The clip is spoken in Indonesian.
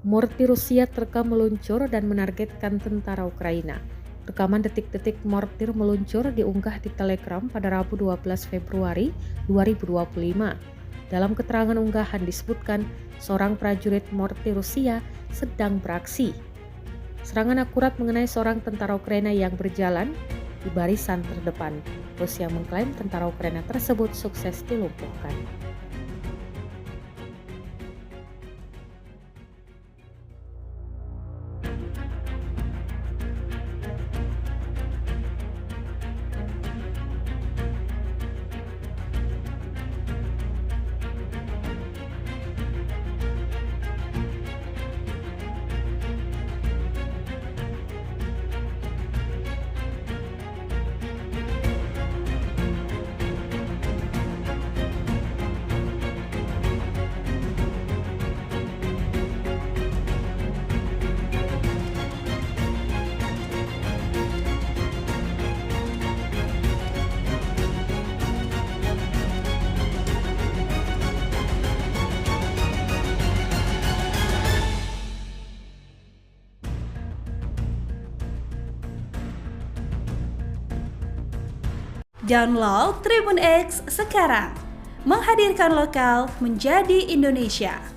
Mortir Rusia terekam meluncur dan menargetkan tentara Ukraina. Rekaman detik-detik mortir meluncur diunggah di Telegram pada Rabu 12 Februari 2025. Dalam keterangan unggahan disebutkan seorang prajurit mortir Rusia sedang beraksi. Serangan akurat mengenai seorang tentara Ukraina yang berjalan di barisan terdepan. Rusia mengklaim tentara Ukraina tersebut sukses dilumpuhkan. Download Tribun X sekarang, menghadirkan lokal menjadi Indonesia.